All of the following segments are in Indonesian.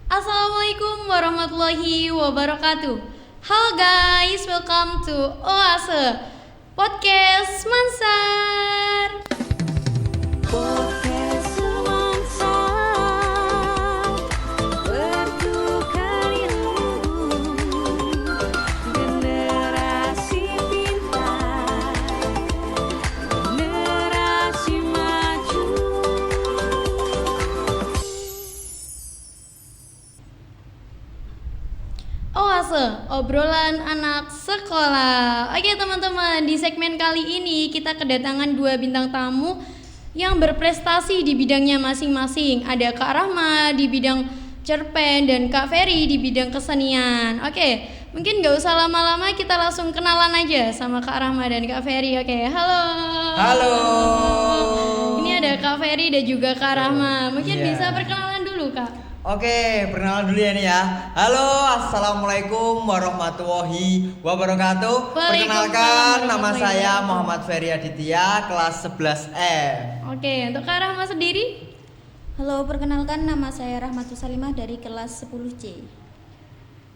Assalamualaikum warahmatullahi wabarakatuh. Halo guys, welcome to Oase Podcast Mansar. Podcast Mansar, bertukar ilmu, generasi pintar, generasi maju. Oase, obrolan anak sekolah. Oke teman-teman, di segmen kali ini kita kedatangan dua bintang tamu yang berprestasi di bidangnya masing-masing. Ada Kak Rahma di bidang cerpen dan Kak Ferry di bidang kesenian. Oke, mungkin gak usah lama-lama, kita langsung kenalan aja sama Kak Rahma dan Kak Ferry. Oke, halo. Halo. Ini ada Kak Ferry dan juga Kak Rahma. Mungkin Iya. bisa perkenalan dulu Kak. Oke, perkenalan dulu ya nih ya. Halo, assalamualaikum warahmatullahi wabarakatuh. Waalaikumsalam Perkenalkan, nama warahmatullahi saya wabarakatuh. Muhammad Ferry Aditya, kelas 11F. Oke, untuk Kak Rahma sendiri? Halo, perkenalkan nama saya Rahmatus Salimah dari kelas 10C.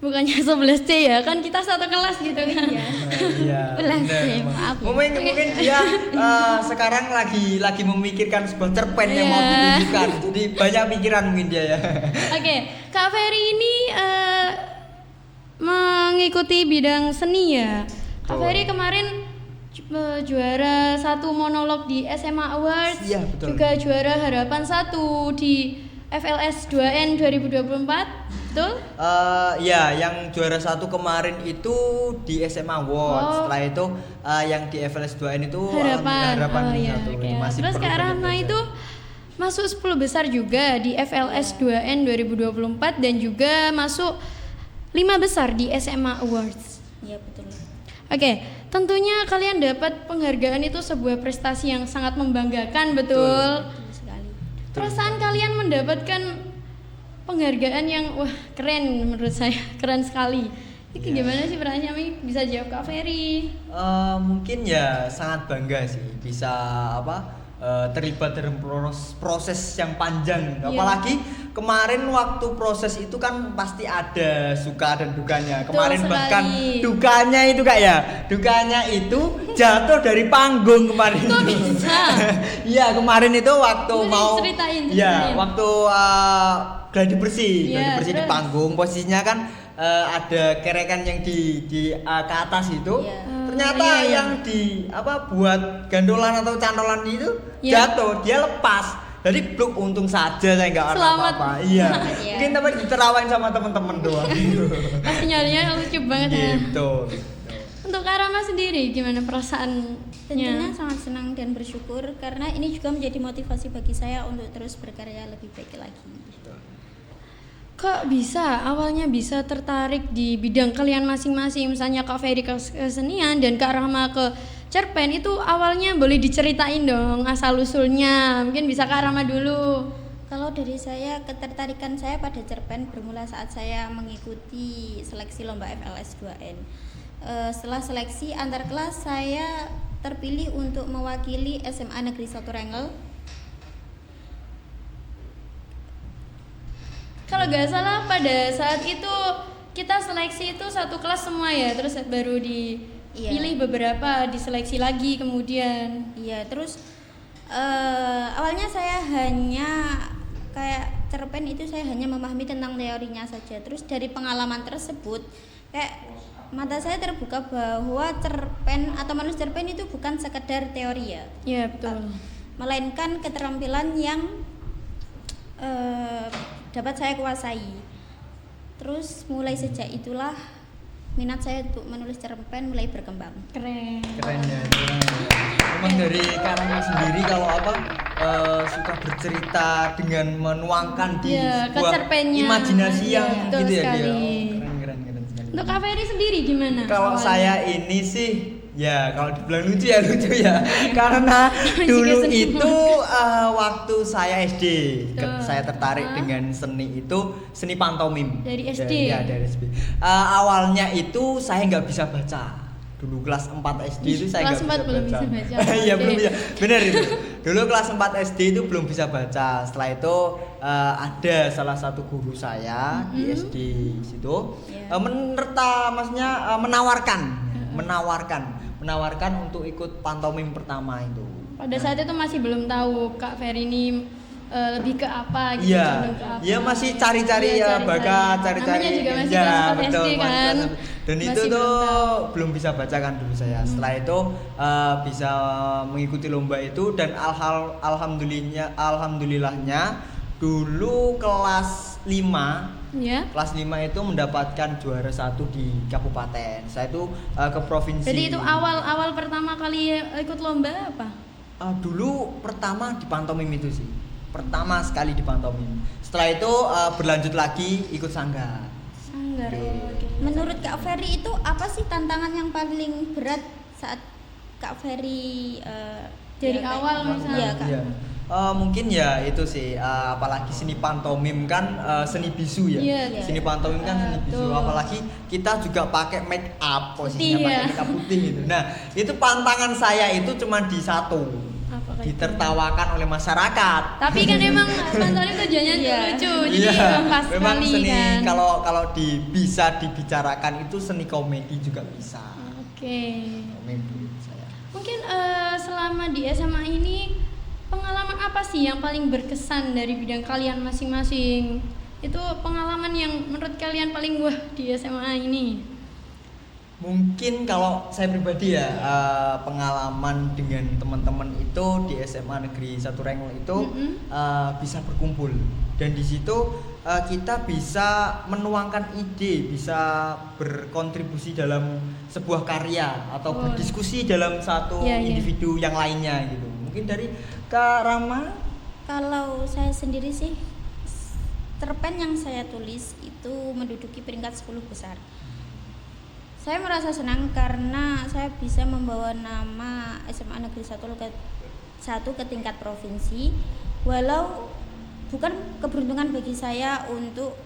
Bukannya 11C ya, kan kita satu kelas gitu kan. Iya. Belas bener, sih, emang. maaf ya. Mungkin dia sekarang lagi memikirkan sebuah cerpen yang mau Iya. ditunjukkan. Jadi banyak pikiran mungkin dia ya. Oke, Kak Ferry ini mengikuti bidang seni ya. Kak Betul. Ferry kemarin juara 1 monolog di SMA Awards, Iya, betul. juga juara harapan 1 di FLS 2N 2024. Betul? Ya, yang juara 1 kemarin itu di SMA Awards. Oh. Setelah itu yang di FLS 2N itu Harapan. harapan Oh, iya, satu. oke. Masih Terus perlu Kak banyak Rahma belajar. itu masuk 10 besar juga di FLS 2N 2024 dan juga masuk 5 besar di SMA Awards. Iya, betul. Oke, tentunya kalian dapat penghargaan itu sebuah prestasi yang sangat membanggakan, betul? Betul sekali. Perasaan kalian mendapatkan penghargaan yang wah keren menurut saya, keren sekali. Ini Iya. gimana sih perasaannya, Mi? Bisa jawab Kak Ferry? Mungkin ya sangat bangga sih bisa terlibat dalam proses yang panjang. Iya. Apalagi kemarin waktu proses itu kan pasti ada suka dan dukanya. Betul Kemarin sekali. bahkan dukanya itu Kak ya, dukanya itu jatuh dari panggung kemarin. Kok bisa? Iya, kemarin itu waktu Boleh mau ceritain. waktu gladi bersih Iya, di terus? panggung, posisinya kan ada kerekan yang di ke atas itu. Iya. Ternyata Iya, iya. yang di buat gandolan atau cantolan itu Iya. jatuh, dia lepas. Jadi bluk, untung saja saya nggak ada Selamat. apa-apa. Iya. Iya. Mungkin tapi diterawain sama temen-temen doang. Pasti nyalinya lucu banget ya. Gitu. Untuk Kak Rama sendiri gimana perasaannya? Tentunya sangat senang dan bersyukur karena ini juga menjadi motivasi bagi saya untuk terus berkarya lebih baik lagi. Kok bisa awalnya bisa tertarik di bidang kalian masing-masing, misalnya Kak Ferry ke kesenian dan Kak Rahma ke cerpen, itu awalnya boleh diceritain dong asal usulnya. Mungkin bisa Kak Rahma dulu. Kalau dari saya, ketertarikan saya pada cerpen bermula saat saya mengikuti seleksi lomba FLS 2N. Setelah seleksi antar kelas, saya terpilih untuk mewakili SMA Negeri 1 Rengel. Kalau nggak salah pada saat itu kita seleksi itu satu kelas semua ya, terus baru dipilih beberapa, diseleksi lagi kemudian. Iya, terus awalnya saya hanya kayak cerpen itu saya hanya memahami tentang teorinya saja. Terus dari pengalaman tersebut kayak mata saya terbuka bahwa cerpen atau menulis cerpen itu bukan sekedar teori ya, Iya betul. melainkan keterampilan yang dapat saya kuasai. Terus mulai sejak itulah minat saya untuk menulis cerpen mulai berkembang. Keren. Keren ya, keren. Memang dari Karangnya sendiri kalau suka bercerita dengan menuangkan di Iya, ke sebuah cerpennya. imajinasi Iya, yang betul gitu ya dia. sekali. Keren sekali. Untuk Kak Ferry sendiri gimana? Kalau awalnya? saya ini sih ya kalau dibilang lucu ya lucu ya karena dulu seni. itu waktu saya SD Betul. saya tertarik dengan seni itu seni pantomim Dari SD? Ya dari SD. Awalnya itu saya nggak bisa baca dulu kelas 4 SD itu saya Kelas nggak 4 belum bisa baca. Iya Oke. belum bisa benar itu dulu kelas 4 SD itu belum bisa baca. Setelah itu ada salah satu guru saya di SD situ maksudnya menawarkan untuk ikut pantomim pertama itu. Pada saat itu masih belum tahu Kak Ferry ini lebih ke apa gitu, condong ke apa. Iya masih cari-cari Iya, ya, bakat, cari-cari. Namanya juga masih Ya, kelas 4 betul, SD masih kan. kelas 4. Dan Masih itu belum tuh tahu. belum bisa baca kan dulu saya. Setelah itu bisa mengikuti lomba itu dan alhamdulillahnya dulu kelas 5 Ya. kelas 5 itu mendapatkan juara 1 di kabupaten. Saya itu ke provinsi. Jadi itu awal pertama kali ikut lomba apa? Dulu pertama di pantomim itu sih. Pertama sekali di pantomim. Setelah itu berlanjut lagi ikut sanggar. Sanggar. Oke. Menurut Kak Ferry itu apa sih tantangan yang paling berat saat Kak Ferry Dari ya, kayak- awal misalnya. Iya, Kak. Iya. Mungkin ya itu sih, apalagi seni pantomim kan seni bisu ya. Iya. Seni pantomim kan seni bisu, Betul. apalagi kita juga pakai make up, posisinya Putih, pakai ya. make up putih gitu. Nah, itu pantangan saya itu cuma di satu. Apa kayak Ditertawakan oleh masyarakat. Tapi kan emang pantomim tujuannya Iya. lucu, jadi Iya, pas memang sekali seni kan. kalau bisa dibicarakan itu seni komedi juga bisa. Oke. Komedi saya. Mungkin selama di SMA ini pengalaman apa sih yang paling berkesan dari bidang kalian masing-masing? Itu pengalaman yang menurut kalian paling wah di SMA ini. Mungkin kalau saya pribadi ya pengalaman dengan teman-teman itu di SMA Negeri 1 Rengel itu bisa berkumpul dan di situ kita bisa menuangkan ide, bisa berkontribusi dalam sebuah karya atau berdiskusi dalam satu Iya, iya. individu yang lainnya gitu. Mungkin dari Kak Rama. Kalau saya sendiri sih cerpen yang saya tulis itu menduduki peringkat 10 besar. Saya merasa senang karena saya bisa membawa nama SMA Negeri 1 ke tingkat provinsi, walau bukan keberuntungan bagi saya untuk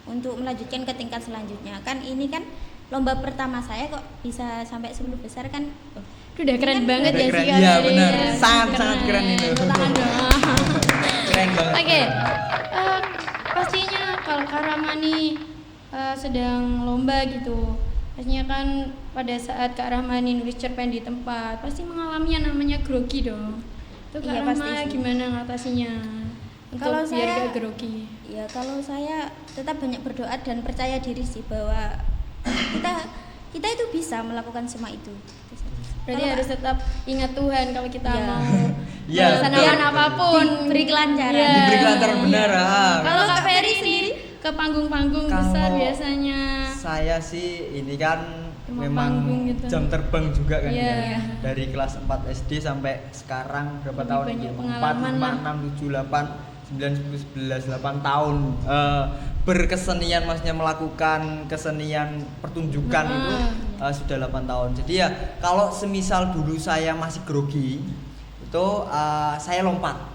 untuk melanjutkan ke tingkat selanjutnya. Kan ini kan lomba pertama saya kok bisa sampai 10 besar kan. Itu udah keren Ini kan banget udah ya keren. sih Iya, Ferry. benar. Ya, Sangat keren itu. Tepuk tangan dong. Keren banget. Oke, pastinya kalau Kak Rahmani sedang lomba gitu, pastinya kan pada saat Kak Rahmani nulis cerpen di tempat, pasti mengalami yang namanya grogi dong. Itu Kak Iya, Rahma pasti sih. gimana ngatasinya? Untuk Kalau biar saya- gak grogi. Ya kalau saya tetap banyak berdoa dan percaya diri sih bahwa kita itu bisa melakukan semua itu. Berarti Kalau- harus tetap ingat Tuhan kalau kita Iya. mau Iya, melaksanakan betul. apapun. Diberi kelancaran. Iya. Diberi kelancaran benar. Iya. Ah. Kalau Kak Kak Ferry Ferry ini sendiri? ke panggung-panggung Kalau besar biasanya. Saya sih ini kan Cuma memang panggung gitu. jam terbang juga kan Iya. ya. Dari kelas 4 SD sampai sekarang berapa Lebih tahun banyak itu? 4, pengalaman 5, lah. 6, 7, 8, 9, 10, 11, 8 tahun berkesenian, maksudnya melakukan kesenian pertunjukan itu sudah 8 tahun. Jadi ya kalau semisal dulu saya masih grogi itu saya lompat.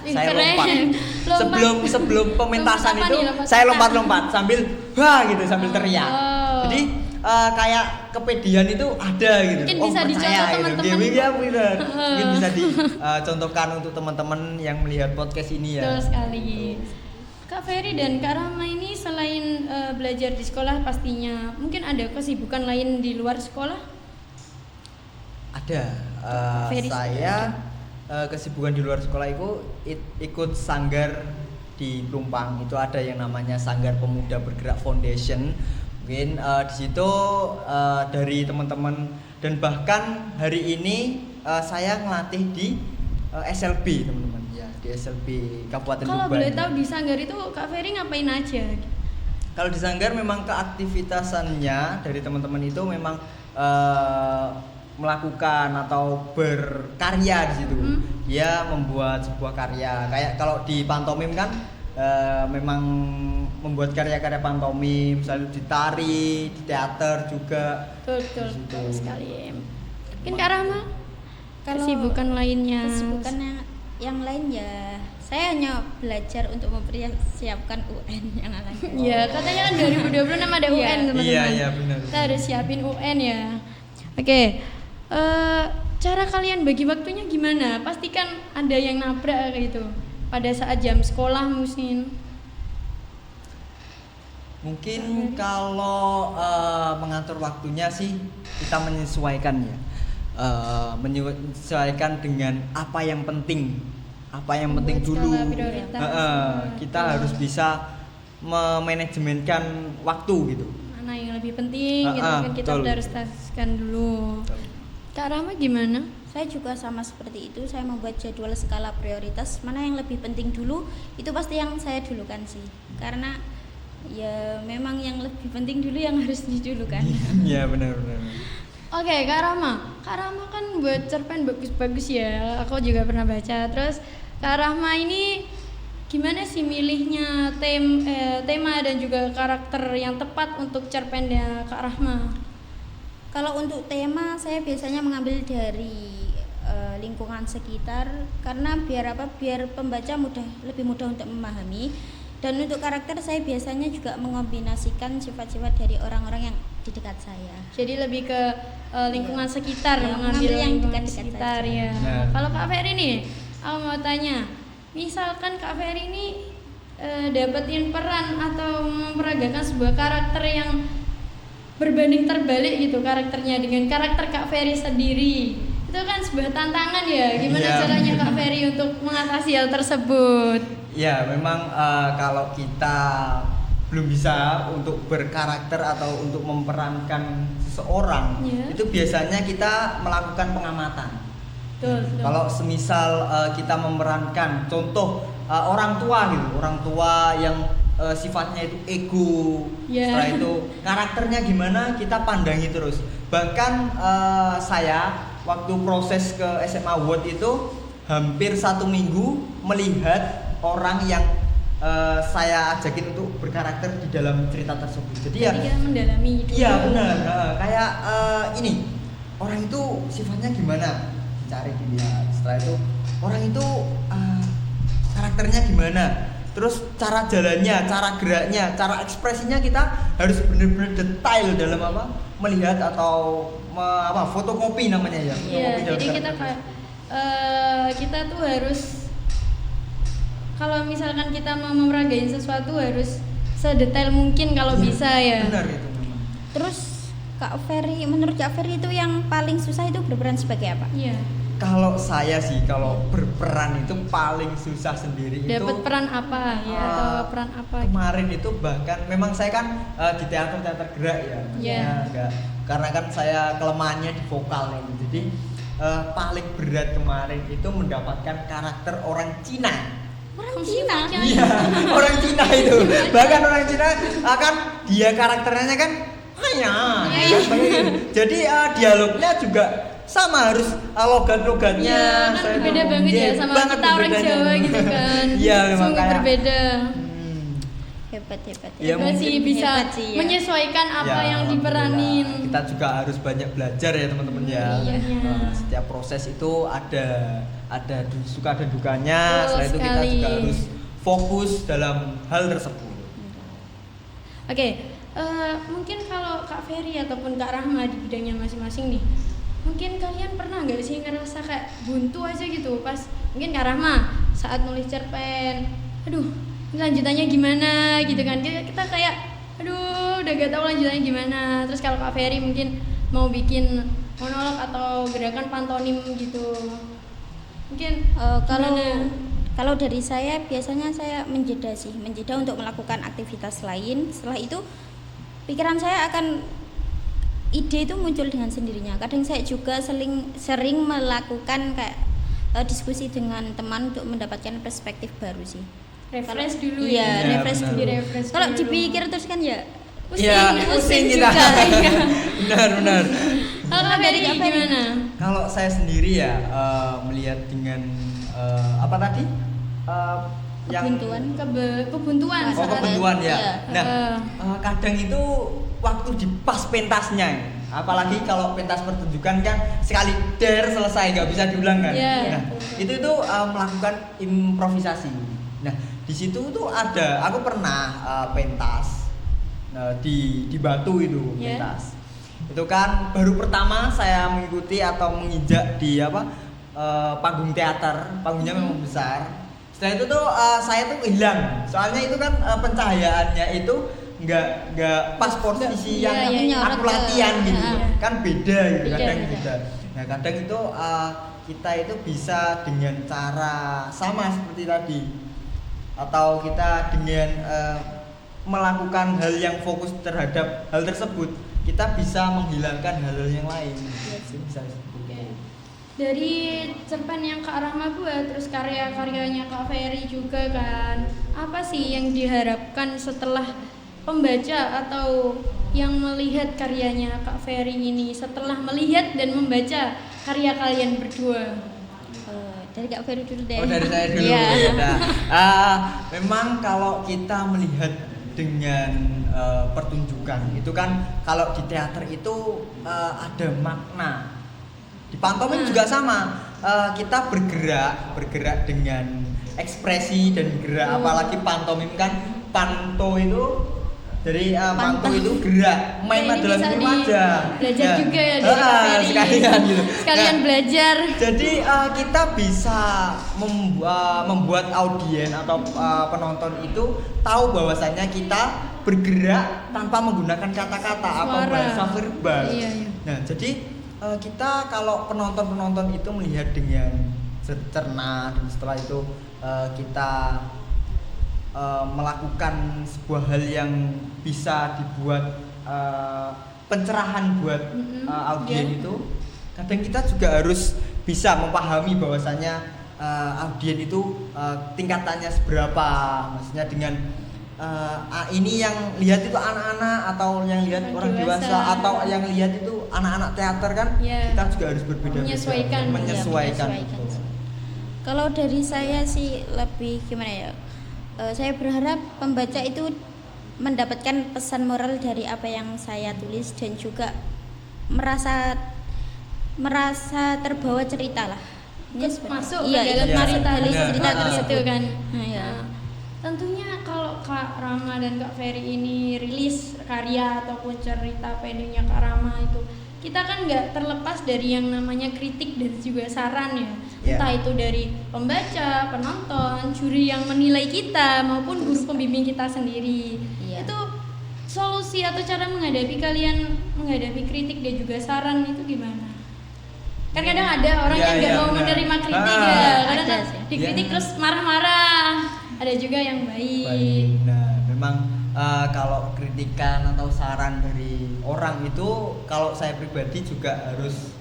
Ih, Saya keren. lompat sebelum pementasan Lompat apa itu nih? Lompat saya apa? lompat sambil wah gitu, sambil teriak. Oh. Jadi kayak kepedian itu ada gitu. Mungkin bisa percaya dicontoh gitu. teman-teman. Iya, benar. Mungkin bisa dicontohkan untuk teman-teman yang melihat podcast ini ya. Betul sekali. Kak Ferry dan Kak Rahma ini selain belajar di sekolah pastinya, mungkin ada kesibukan lain di luar sekolah? Ada. Ferry Saya kesibukan di luar sekolah itu ikut sanggar di Plumpang. Itu ada yang namanya Sanggar Pemuda Bergerak Foundation. Mungkin di situ dari teman-teman, dan bahkan hari ini saya ngelatih di SLB teman-teman ya, di SLB Kabupaten Kalau Tuban. boleh tahu di Sanggar itu Kak Ferry ngapain aja? Kalau di Sanggar memang keaktivitasannya dari teman-teman itu memang melakukan atau berkarya di situ. Dia membuat sebuah karya. Kayak kalau di pantomim kan memang membuat karya-karya pantomim, misalnya di tari, di teater juga. Betul Di situ. betul sekali. Mungkin Kak Rahma Kalau kesibukan lainnya. Kesibukan yang lain ya saya hanya belajar untuk mempersiapkan UN yang akan datang. Ya, katanya kan 2026 ada UN, teman-teman. Iya, iya, benar. Kita harus siapin UN ya. Oke. cara kalian bagi waktunya gimana? Pastikan ada yang nabrak kayak gitu pada saat jam sekolah mungkin. Mungkin kalau mengatur waktunya sih kita menyesuaikan ya. Menyesuaikan dengan apa yang penting. Apa yang penting Membuat dulu. skala prioritas. Kita harus bisa memanajemenkan waktu gitu. Mana yang lebih penting gitu kan kita betul. prioritaskan dulu. Kak Rama gimana? Saya juga sama seperti itu. Saya membuat jadwal skala prioritas. Mana yang lebih penting dulu, itu pasti yang saya dulukan sih. Karena ya memang yang lebih penting dulu yang harus didulukan. Iya benar. Oke, Kak Rama kan buat cerpen bagus-bagus ya. Aku juga pernah baca. Terus Kak Rahma ini gimana sih milihnya tema dan juga karakter yang tepat untuk cerpennya Kak Rahma? Kalau untuk tema saya biasanya mengambil dari lingkungan sekitar karena biar pembaca lebih mudah untuk memahami. Dan untuk karakter saya biasanya juga mengombinasikan sifat-sifat dari orang-orang yang di dekat saya. Jadi lebih ke lingkungan sekitar, Ya, mengambil mengambil yang lingkungan dekat-dekat sekitar saja. ya. Nah. Kalau Kak Ferry nih, aku mau tanya, misalkan Kak Ferry ini dapetin peran atau memperagakan sebuah karakter yang berbanding terbalik gitu karakternya dengan karakter Kak Ferry sendiri, itu kan sebuah tantangan ya. Gimana Iya. caranya Kak Ferry untuk mengatasi hal tersebut? Ya memang kalau kita belum bisa untuk berkarakter atau untuk memerankan seseorang, Iya. itu biasanya kita melakukan pengamatan. Betul. Kalau semisal kita memerankan contoh orang tua gitu, orang tua yang sifatnya itu ego, Yeah. setelah itu karakternya gimana kita pandangi terus. Bahkan saya waktu proses ke SMA World itu hampir 1 minggu melihat orang yang saya ajakin untuk berkarakter di dalam cerita tersebut. Jadi ya, Jadi kita mendalami dulu. iya benar. Kayak ini orang itu sifatnya gimana, cari dilihat. Setelah itu orang itu karakternya gimana, terus cara jalannya, cara geraknya, cara ekspresinya kita harus benar-benar detail dalam melihat atau fotokopi namanya ya. Iya, Fotokopi dalam jadi kita karakter. kayak kita tuh harus, kalau misalkan kita mau memeragain sesuatu harus sedetail mungkin kalau Iya, bisa ya. Benar itu memang. Terus menurut Kak Ferry itu yang paling susah itu berperan sebagai apa? Iya. Kalau saya sih kalau berperan itu paling susah sendiri Dapat itu peran apa ya atau peran apa? kemarin itu bahkan memang saya kan di teater gerak ya, Iya. enggak, karena kan saya kelemahannya di vokal nih, jadi paling berat kemarin itu mendapatkan karakter orang Cina. Orang Cina. Iya, orang Cina itu. Bahkan orang Cina akan dia karakternya kan jadi dialognya juga sama, harus logat-logatnya. Iya, kan saya berbeda ngomong, banget ya iya, sama banget kita orang bedanya. Jawa gitu kan. Iya, memang Sungguh kayak berbeda. Hebat. Ya, Hebat sih mungkin- bisa Hebat sih, ya. menyesuaikan apa Ya, yang alhamdulillah. diperanin. Kita juga harus banyak belajar ya teman-teman ya. Iya. Setiap proses itu ada suka dan dukanya. Betul Setelah itu kita sekali. juga harus fokus dalam hal tersebut. Oke, mungkin kalau Kak Ferry ataupun Kak Rahma di bidangnya masing-masing nih, mungkin kalian pernah nggak sih ngerasa kayak buntu aja gitu pas mungkin Kak Rahma saat nulis cerpen, aduh ini lanjutannya gimana gitu kan, kita kayak aduh udah gak tahu lanjutannya gimana. Terus kalau Kak Ferry mungkin mau bikin monolog atau gerakan pantomim gitu, mungkin Kalau gimana? kalau dari saya biasanya saya menjeda untuk melakukan aktivitas lain. Setelah itu pikiran saya ide itu muncul dengan sendirinya. Kadang saya juga sering melakukan kayak diskusi dengan teman untuk mendapatkan perspektif baru sih. Refresh dulu Iya, ya. refresh benar. dulu. Di-refresh Kalau dulu. dipikir terus kan ya Pusing kita. juga. Iya. Benar. Kalau Kak Ferry gimana? Kalau saya sendiri ya melihat dengan apa tadi? Kebuntuan. Kebuntuan Oh, saat- kebuntuan ya. Iya. Nah, kadang itu waktu di pas pentasnya, apalagi kalau pentas pertunjukan kan sekali selesai nggak bisa diulang kan. Iya. Nah, itu melakukan improvisasi. Nah, di situ tuh aku pernah pentas di Batu itu Iya. pentas. Itu kan baru pertama saya mengikuti atau menginjak di panggung teater, panggungnya memang besar. Setelah itu tuh saya tuh hilang, soalnya itu kan pencahayaannya itu nggak pas posisi Iya, yang iya, aku latihan gitu, kan beda gitu, Beda, kadang beda. beda. Nah kadang itu kita itu bisa dengan cara sama seperti tadi, atau kita dengan melakukan hal yang fokus terhadap hal tersebut, kita bisa menghilangkan hal-hal yang lain. Itu bisa seperti itu. Dari cerpen yang Kak Rahma buat, terus karya-karyanya Kak Ferry juga kan, apa sih yang diharapkan setelah pembaca atau yang melihat karyanya Kak Ferry ini setelah melihat dan membaca karya kalian berdua? Dari Kak Ferry dulu deh. Oh dari saya dulu. Iya. Nah, memang kalau kita melihat dengan pertunjukan itu kan, kalau di teater itu ada makna. Di pantomim juga sama. Kita bergerak dengan ekspresi dan gerak. Apalagi pantomim kan, panto itu dari panto itu gerak, main Ini adalah bisa seluruh wajah. belajar Nah, juga ya dari Kak Ferry. sekalian gitu. Sekalian Nah, belajar. jadi kita bisa membuat audien atau penonton itu tahu bahwasanya kita bergerak tanpa menggunakan kata-kata apa Suara. bahasa verbal. Iya, iya. Nah, jadi kita kalau penonton itu melihat dengan cerna, dan setelah itu kita melakukan sebuah hal yang bisa dibuat pencerahan buat audien iya. itu, kadang kita juga harus bisa memahami bahwasanya audien itu tingkatannya seberapa, maksudnya dengan ini yang lihat itu anak-anak atau yang lihat Orang orang dewasa. dewasa atau yang lihat itu anak-anak teater kan, Iya. kita juga harus berbeda-beda, Menyesuaikan. menyesuaikan. Iya, menyesuaikan. Betul. Kalau dari saya sih lebih gimana ya? Saya berharap pembaca itu mendapatkan pesan moral dari apa yang saya tulis dan juga merasa terbawa cerita lah. Ini Ikut sebenarnya- masuk iya, ke ikut dalam masuk cerita, dalam benar. cerita Ah, tersebut. itu kan. Nah, iya. Nah, tentunya kalau Kak Rama dan Kak Ferry ini rilis karya ataupun cerita pendeknya Kak Rama itu, kita kan nggak terlepas dari yang namanya kritik dan juga saran ya. Yeah. Entah itu dari pembaca, penonton, juri yang menilai kita maupun guru pembimbing kita sendiri. Iya. Itu solusi atau cara menghadapi kritik dan juga saran itu gimana? Kan kadang ada orang Iya, yang nggak iya, mau benar. menerima kritik Ah, ya, kadang ada kan sih. dikritik Iya. terus marah-marah. Ada juga yang baik. Baik. Nah, memang kalau kritikan atau saran dari orang itu, kalau saya pribadi juga harus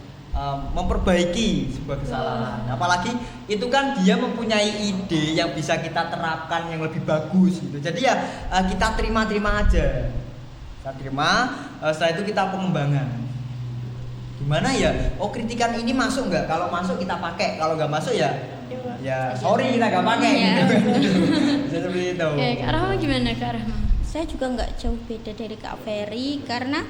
memperbaiki sebuah kesalahan. Apalagi itu kan dia mempunyai ide yang bisa kita terapkan yang lebih bagus gitu. Jadi ya kita terima aja. Kita terima, setelah itu kita pengembangan. Gimana ya? Oh, kritikan ini masuk nggak? Kalau masuk kita pakai, kalau nggak masuk ya sorry kita nggak pakai. Iya. Bisa seperti itu. Oke, Kak Rahma gimana Kak Rahma? Saya juga nggak jauh beda dari Kak Ferry karena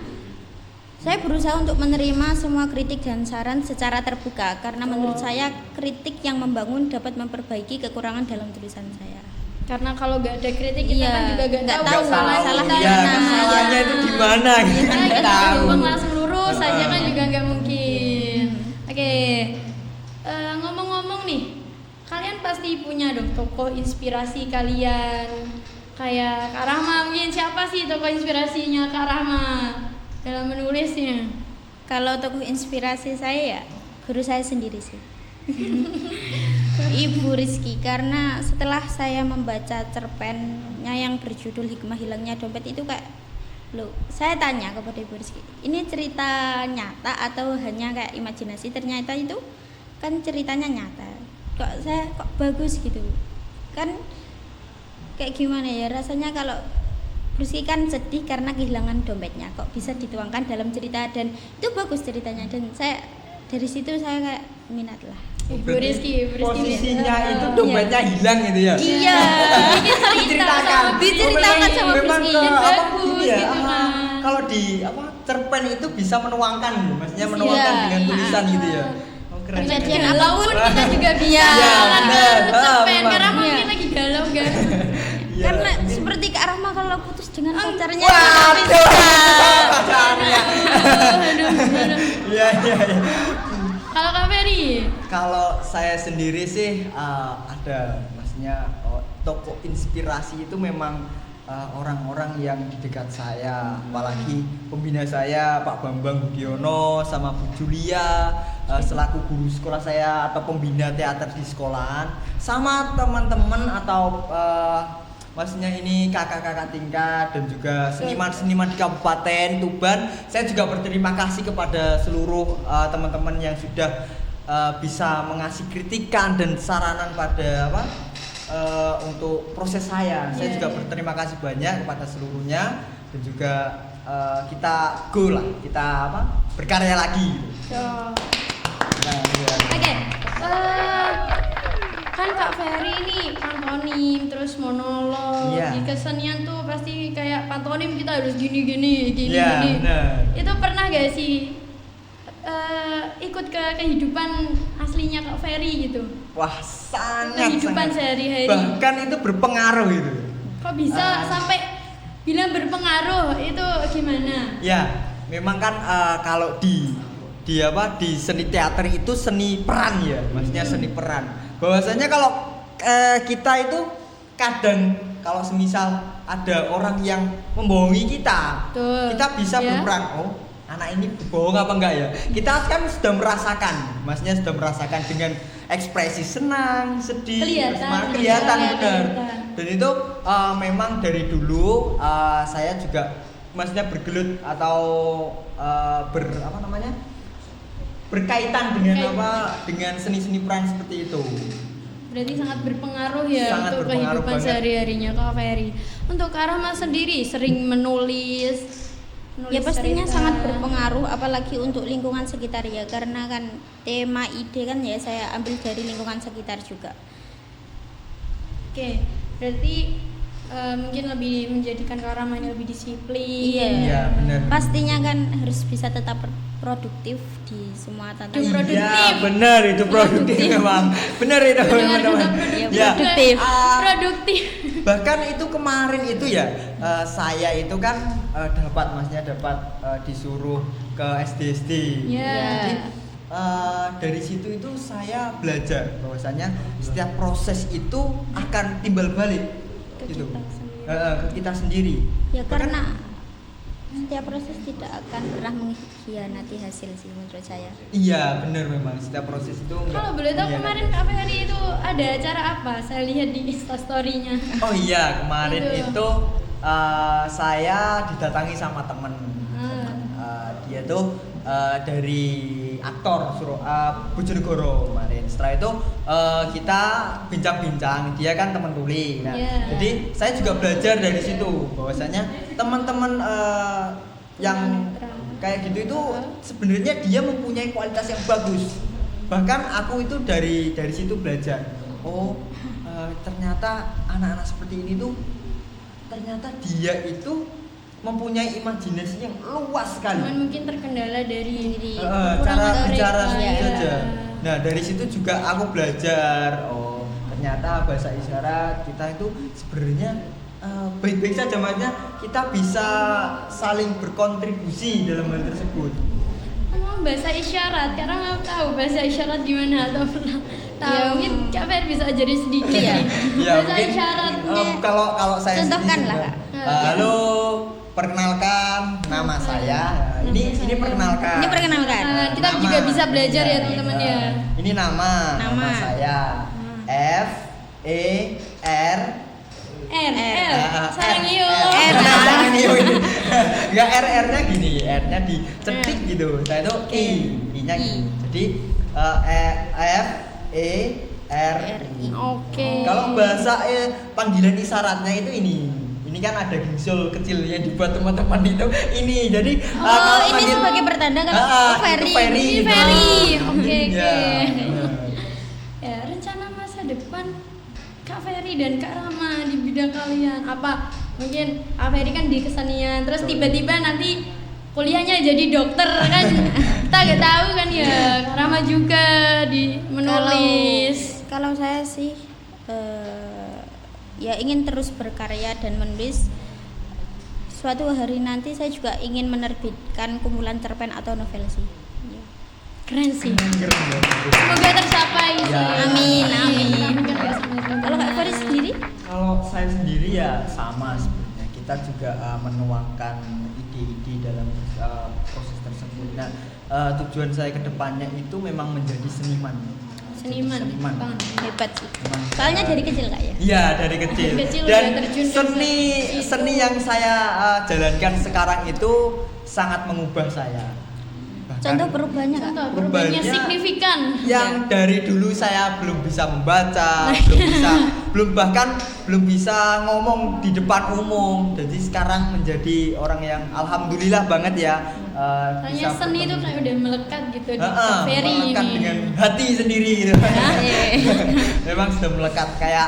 saya berusaha untuk menerima semua kritik dan saran secara terbuka karena menurut saya kritik yang membangun dapat memperbaiki kekurangan dalam tulisan saya. Karena kalau nggak ada kritik kita Iya, kan juga nggak nggak tahu tahu salah salah kita. Iya, mana. kesalahannya itu di mana gitu Kita kan nggak kita tahu. ngomong langsung lurus saja kan juga nggak mungkin. Oke, ngomong-ngomong nih, kalian pasti punya dong tokoh inspirasi kalian. Kayak Kak Rahma, mungkin siapa sih tokoh inspirasinya Kak Rahma dalam menulisnya? Kalau tokoh inspirasi saya ya guru saya sendiri sih. Ibu Rizky, karena setelah saya membaca cerpennya yang berjudul Hikmah Hilangnya Dompet itu kayak saya tanya kepada Ibu Rizky, ini cerita nyata atau hanya kayak imajinasi? Ternyata itu kan ceritanya nyata. Kok bagus gitu. Kan kayak gimana ya rasanya kalau Rizky kan sedih karena kehilangan dompetnya, kok bisa dituangkan dalam cerita dan itu bagus ceritanya, dan saya dari situ saya kayak minat lah. Ibu Rizky. Posisinya itu Iya. dompetnya hilang gitu ya. Iya. Bikin cerita sama Diceritakan sama memang Rizky. ke apa Bagus gini ya, gitu kan. kalau di cerpen itu bisa menuangkan gitu, maksudnya menuangkan Iya. dengan tulisan gitu ya. Oh, keren. Kejadian Kejadian apapun apapun kita juga bisa. Iya, benar. Cerpen Memang. karena mungkin Iya. lagi galau kan. Iya, Karena mungkin. seperti Kak Rahma kalau putus dengan pacarnya Waduh, bisa. pacarnya. aduh. Iya iya. Iya. Kalau Kak Ferry? Kalau saya sendiri sih ada, maksudnya tokoh inspirasi itu memang orang-orang yang di dekat saya, apalagi pembina saya Pak Bambang Budiono sama Bu Julia selaku guru sekolah saya atau pembina teater di sekolahan, sama teman-teman atau maksudnya ini kakak-kakak tingkat dan juga seniman-seniman di Kabupaten Tuban. Saya juga berterima kasih kepada seluruh teman-teman yang sudah bisa mengasih kritikan dan saranan pada untuk proses saya. Saya juga berterima kasih banyak kepada seluruhnya dan juga kita go lah, kita berkarya lagi. Nah, ya. Oke, kan Kak Ferry ini pantonim terus monolog. Iya. Di kesenian tuh pasti kayak pantonim kita harus gini. Iya, benar. Itu pernah gak sih ikut ke kehidupan aslinya Kak Ferry gitu? Wah, sangat Kehidupan sehari-hari. Bahkan itu berpengaruh itu. Kok bisa sampai bilang berpengaruh? Itu gimana? Ya, memang kan kalau di seni teater itu seni peran ya, maksudnya seni peran. Bahwasanya kalau kita itu kadang kalau semisal ada orang yang membohongi kita, Betul. kita bisa Ya. berperan. Oh, anak ini bohong apa enggak ya? Kita kan sudah merasakan, maksudnya sudah merasakan dengan ekspresi senang, sedih, Kelihatan, kelihatan ya, benar. kelihatan. Dan itu memang dari dulu saya juga maksudnya bergelut atau berkaitan dengan dengan seni-seni peran seperti itu. Berarti sangat berpengaruh ya Sangat untuk berpengaruh kehidupan banget. sehari-harinya Kak Ferry. Untuk Kak Rahma sendiri sering menulis Ya pastinya cerita. sangat berpengaruh, apalagi untuk lingkungan sekitar ya, karena kan tema ide kan ya saya ambil dari lingkungan sekitar juga. Oke, berarti mungkin lebih menjadikan Kak Rahma ini lebih disiplin. Iya, benar. Pastinya kan harus bisa tetap produktif di semua tantangan. Aduh, produktif. Iya, benar itu produktif memang. Benar itu teman-teman. Ya, produktif. Produktif. Bahkan itu kemarin itu ya saya itu kan dapat disuruh ke SD. Iya. Jadi dari situ itu saya belajar bahwasanya setiap proses itu akan timbal balik Ke gitu. kita sendiri. Ke kita sendiri. Ya Bahkan- karena setiap proses tidak akan pernah mengkhianati hasil sih menurut saya. Iya benar memang setiap proses itu enggak. Kalau boleh tahu iya, kemarin Kak Ferry itu ada acara apa? Saya lihat di Instastory-nya. Oh iya kemarin Itu. itu saya didatangi sama temen. Dia tuh dari aktor Bojonegoro kemarin. Setelah itu kita bincang-bincang. Dia kan teman tuli. Nah, Iya. jadi saya juga belajar dari situ bahwasanya teman-teman yang kayak gitu itu sebenarnya dia mempunyai kualitas yang bagus. Bahkan aku itu dari situ belajar. Oh, ternyata anak-anak seperti ini tuh ternyata dia itu mempunyai imajinasi yang luas sekali. Cuman mungkin terkendala dari Cara kekurangan bicara mereka. sedikit Iya. saja. Nah dari situ juga aku belajar. Oh ternyata bahasa isyarat kita itu sebenarnya baik-baik saja, maksudnya kita bisa saling berkontribusi dalam hal tersebut. Emang bahasa isyarat, karena nggak tahu bahasa isyarat gimana atau pernah tahu. Ya, Mungkin Kak Fer bisa jadi sedikit Iya. nih. Ya Bahasa mungkin isyarat. kalau saya Contohkan sendiri lah, juga, Kak. halo, perkenalkan nama saya. Ini perkenalkan. Ini perkenalkan. Kita Nama. juga bisa belajar ya Iya, teman-teman iya. ya. Ini nama saya F E R L. Sarang yuk. Sarang yuk ini. Enggak R-nya gini, R-nya dicetik gitu. Saya itu I-nya gini. Jadi F E R I. Oke. Kalau bahasa panggilan isyaratnya itu ini. Ini kan ada gingsul kecil yang dibuat teman-teman itu ini. Jadi Oh, ini sebagai pertanda kalau itu Ferry. Ferry. Ini gitu. Ferry. Oke. Ya, benar. Ya, rencana masa depan Kak Ferry dan Kak Rama di bidang kalian apa? Mungkin Kak Ferry kan di kesenian, terus tiba-tiba nanti kuliahnya jadi dokter kan? Kita nggak tahu kan ya. Kak Rama juga di menulis. Kalau saya sih ya ingin terus berkarya dan menulis suatu hari nanti saya juga ingin menerbitkan kumpulan cerpen atau novel sih. Iya. Keren sih. Semoga tercapai sih. Ya. Amin, amin. Kan nggak sama teman-teman. Kalau Kak Faris sendiri? Kalau saya sendiri ya sama sebenarnya. Kita juga menuangkan ide-ide dalam proses tersebut. Nah, tujuan saya ke depannya itu memang menjadi seniman. Seniman. Bang. Hebat sih. Memang, Soalnya dari kecil Kak ya. Iya, dari kecil. Dari kecil Dan udah terjun ke situ. seni yang saya jalankan sekarang itu sangat mengubah saya. Bahkan Contoh perubahannya Kak? Contoh perubahannya Perubahannya signifikan. yang dari dulu saya belum bisa membaca, belum bisa ngomong di depan umum. Jadi sekarang menjadi orang yang alhamdulillah banget ya. Tanya seni itu bertemu. kayak udah melekat gitu di Kak Ferry Melekat ini. dengan hati sendiri gitu. Memang sudah melekat kayak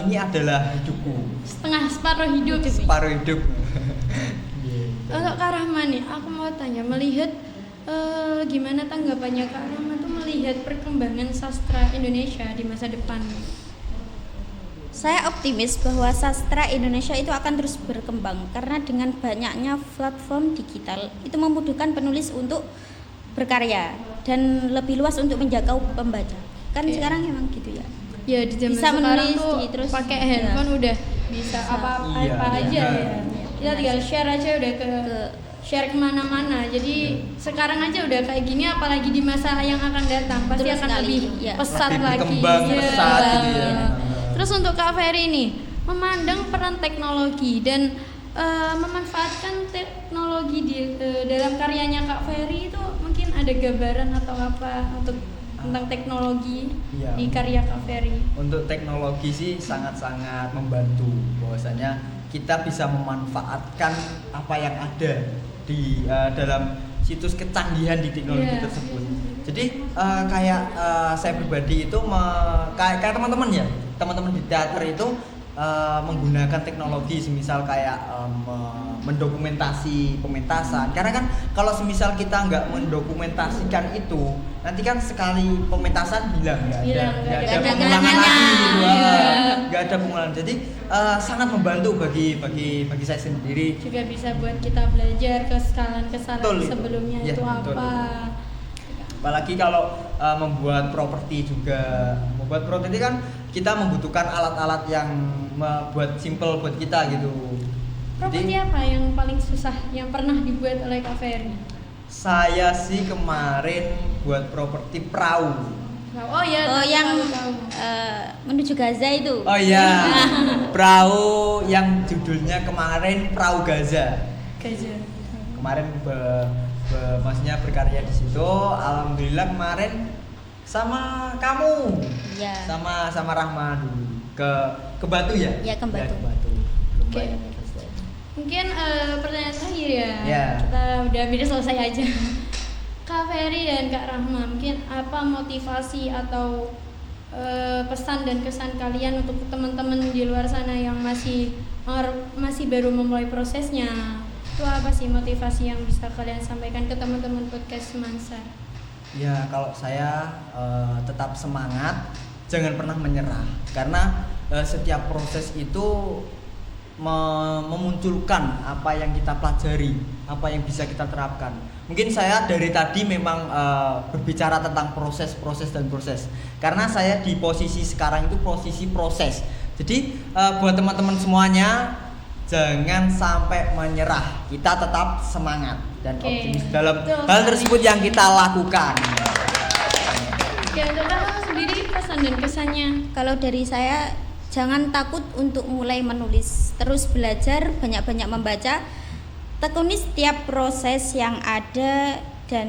ini adalah hidupku, Setengah separuh hidup sih. separuh hidup. Untuk Kak Rahman nih, aku mau tanya melihat gimana tanggapannya Kak Rahman tuh melihat perkembangan sastra Indonesia di masa depan. Saya optimis bahwa sastra Indonesia itu akan terus berkembang karena dengan banyaknya platform digital itu memudahkan penulis untuk berkarya dan lebih luas untuk menjangkau pembaca. Kan Oke. sekarang emang gitu ya. Ya di zaman Bisa sekarang menulis, tuh terus pakai ya. handphone udah bisa apa Iya, aja iya. ya. Kita tinggal share aja udah ke share kemana-mana. Jadi sekarang aja udah kayak gini, apalagi di masa yang akan datang pasti Betul akan sekali, lebih ya. pesat Lebih lagi. berkembang Iya, pesat gitu ya. banget. Terus untuk Kak Ferry nih, memandang peran teknologi dan memanfaatkan teknologi dalam karyanya Kak Ferry itu mungkin ada gambaran atau apa untuk tentang teknologi Iya. di karya Kak Ferry. Untuk teknologi sih sangat-sangat membantu, bahwasanya kita bisa memanfaatkan apa yang ada di dalam situs kecanggihan di teknologi Iya. tersebut. Jadi kayak saya pribadi itu kayak teman-teman ya, teman-teman di teater itu menggunakan teknologi semisal kayak mendokumentasi pementasan, karena kan kalau semisal kita nggak mendokumentasikan itu nanti kan sekali pementasan hilang, nggak ada Hilang, nggak nggak ada ada pengulangan kenangannya. lagi gitu. Iya. Nggak ada pengulangan, jadi sangat membantu bagi saya sendiri. Juga bisa buat kita belajar Betul kesalahan-kesalahan itu. sebelumnya Ya, itu betul. apa. Apalagi kalau membuat properti juga, membuat properti kan kita membutuhkan alat-alat yang buat simple buat kita gitu. Properti Jadi apa yang paling susah yang pernah dibuat oleh Kak Ferry? saya sih kemarin buat properti perahu. Oh ya, Oh yang menuju Gaza itu. Oh iya, perahu yang judulnya kemarin Perahu Gaza. Gajah. Kemarin maksudnya berkarya di situ. Alhamdulillah kemarin sama kamu, Iya. sama Rahma dulu ke Batu ya? Iya, ke Batu. Ya, ke Batu. Belum Oke. banyak selesai. Mungkin pertanyaan terakhir ya. Ya. Kita udah bisa selesai aja. Kak Ferry dan Kak Rahma, mungkin apa motivasi atau pesan dan kesan kalian untuk teman-teman di luar sana yang masih baru memulai prosesnya? Itu apa sih motivasi yang bisa kalian sampaikan ke teman-teman podcast Semansa? Ya kalau saya tetap semangat, jangan pernah menyerah, karena setiap proses itu memunculkan apa yang kita pelajari, apa yang bisa kita terapkan. Mungkin saya dari tadi memang berbicara tentang proses dan proses, karena saya di posisi sekarang itu posisi proses. Jadi buat teman-teman semuanya, jangan sampai menyerah, kita tetap semangat dan Oke, optimis dalam betul hal sekali. tersebut yang kita lakukan. Oke, untuk Kak Rahma sendiri pesan dan kesannya? Kalau dari saya, jangan takut untuk mulai menulis. Terus belajar, banyak-banyak membaca. Tekuni setiap proses yang ada, dan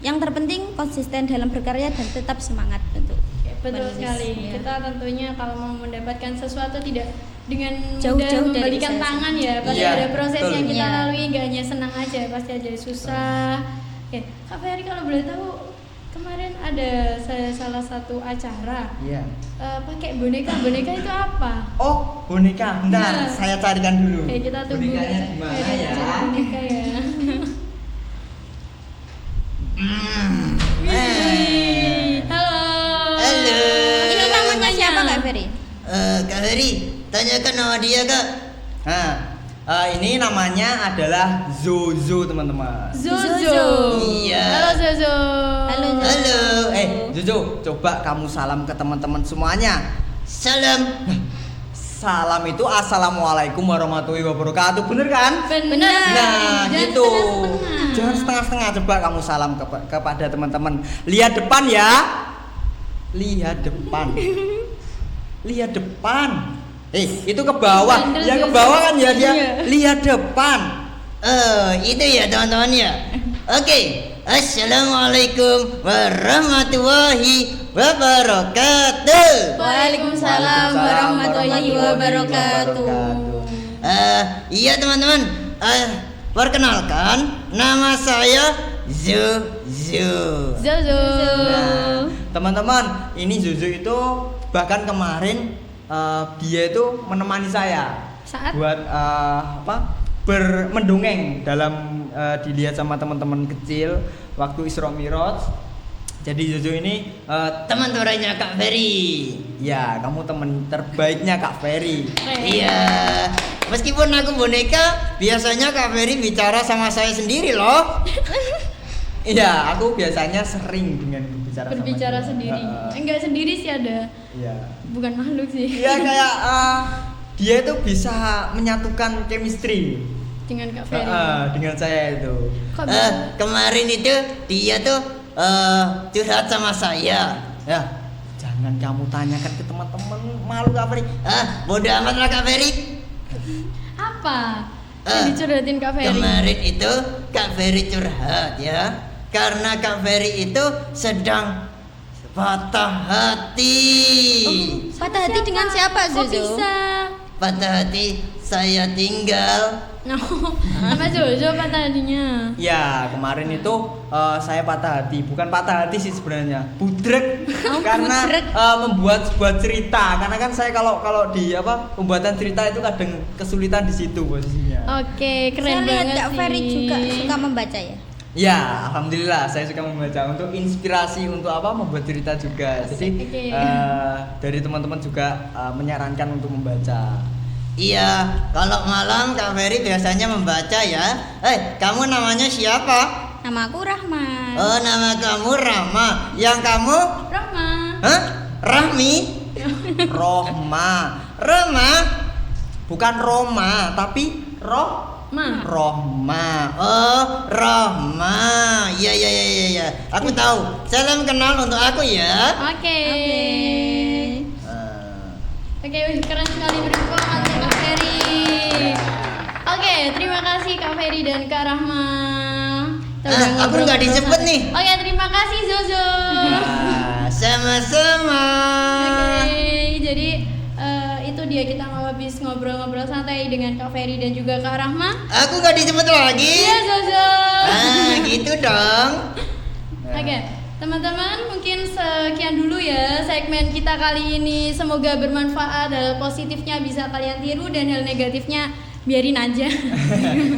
yang terpenting konsisten dalam berkarya dan tetap semangat untuk Betul menulis. sekali. Ya. Kita tentunya kalau mau mendapatkan sesuatu tidak dengan Jauh-jauh mudah dari membalikan usaha. tangan ya. Pasti Iya, ada proses betul. yang kita Iya. lalui, nggak hanya senang aja, pasti ada susah. Oke, Kak Ferry kalau boleh tahu, kemarin ada salah satu acara Iya. pakai boneka itu apa? Oh, boneka. Bentar, Iya. saya carikan dulu. Oke, kita tunggu. Bonekanya di mana Oke, ya? cari boneka ya. Eh. Halo. Halo. Ini namanya siapa Kak Ferry? Kak Heri, tanyakan nama dia kak. Nah, Ini namanya adalah Zozo teman-teman. Zozo. Iya. Halo Zozo. Halo, Zozo. Halo, Zozo, coba kamu salam ke teman-teman semuanya. Salam. Salam itu assalamualaikum warahmatullahi wabarakatuh, bener kan? Benar. Nah, Jangan gitu. setengah-setengah. Jangan setengah-setengah. Coba kamu salam kepada teman-teman. Lihat depan ya. Lihat depan. Lihat depan. Itu ke bawah. Bener, Ya ke Zozo. bawah kan ya dia. Iya. Lihat depan. Itu ya teman-teman ya. Oke. Assalamualaikum warahmatullahi wabarakatuh. Waalaikumsalam warahmatullahi wabarakatuh. Iya teman-teman. Perkenalkan, nama saya Zozo. Zozo. Nah, teman-teman, ini Zozo itu bahkan kemarin dia itu menemani saya Saat? buat mendongeng dalam dilihat sama teman-teman kecil waktu Isra Mi'raj. Jadi Zozo ini teman terbaiknya Kak Ferry. Ya, kamu teman terbaiknya Kak Ferry. Iya. Meskipun aku boneka, biasanya Kak Ferry bicara sama saya sendiri loh. Iya, aku biasanya sering dengan Berbicara sama dia. sendiri. Enggak sendiri sih ada. Iya. Bukan makhluk sih. Iya kayak dia itu bisa menyatukan chemistry Dengan Kak Ferry. dengan saya itu. Kok bisa? Kemarin itu dia tuh curhat sama saya. Ya, jangan kamu tanyakan ke teman-teman, malu Kak Ferry. Bodoh amat lah Kak Ferry. Apa? Yang dicurhatin Kak Ferry. Kemarin itu Kak Ferry curhat ya. Karena Kak Ferry itu sedang patah hati. Patah hati dengan siapa, Kok Zozo? bisa? Patah hati saya tinggal. No, sama Zozo patah hatinya. Ya kemarin itu saya patah hati, bukan patah hati sih sebenarnya, budrek karena budrek. membuat sebuah cerita. Karena kan saya kalau di pembuatan cerita itu kadang kesulitan di situ posisinya. Oke, Saya keren lihat banget Kak sih. Ferry juga suka membaca ya. Ya, alhamdulillah saya suka membaca untuk inspirasi untuk membuat cerita juga. Jadi Oke. dari teman-teman juga menyarankan untuk membaca. Iya, kalau malam Kak Ferry biasanya membaca ya. Kamu namanya siapa? Nama aku Rahma. Oh, nama kamu Rama. Yang kamu? Rahma. Hah? Rahmi? Rohma. Rama? Bukan Roma, tapi Rohma. Oh, Rohma. Iya. Aku tahu. Salam kenal untuk aku ya. Oke. Eh, Oke, wih, keren sekali berdua untuk Kak Ferry. Oke, terima kasih Kak Ferry dan Kak Rahma. Kita udah aku ngobrol nggak disebut santai. nih. Oke, terima kasih Zozo. Sama-sama. Oke, jadi itu dia kita habis ngobrol-ngobrol santai dengan Kak Ferry dan juga Kak Rahma. Aku nggak disebut lagi. Iya Zozo. Gitu dong. Oke, teman-teman mungkin sekian dulu ya segmen kita kali ini. Semoga bermanfaat, hal positifnya bisa kalian tiru dan hal negatifnya biarin aja.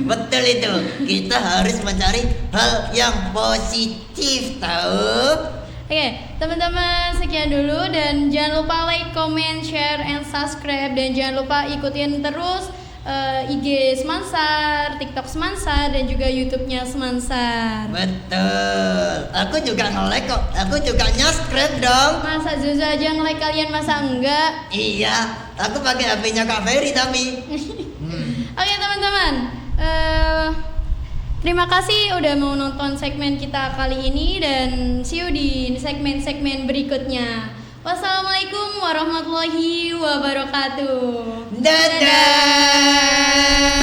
Betul itu. Kita harus mencari hal yang positif, tahu? Oke, teman-teman sekian dulu dan jangan lupa like, comment, share, and subscribe dan jangan lupa ikutin terus IG Semansar, TikTok Semansar dan juga YouTube-nya Semansar. Betul. Aku juga nge-like kok. Aku juga subscribe dong. Masa Zozo aja nge-like kalian masa enggak? Iya, aku pakai HP-nya Kak Ferry tapi. Oke teman-teman, terima kasih udah mau nonton segmen kita kali ini dan see you di segmen-segmen berikutnya. Wassalamualaikum warahmatullahi wabarakatuh. Dadah.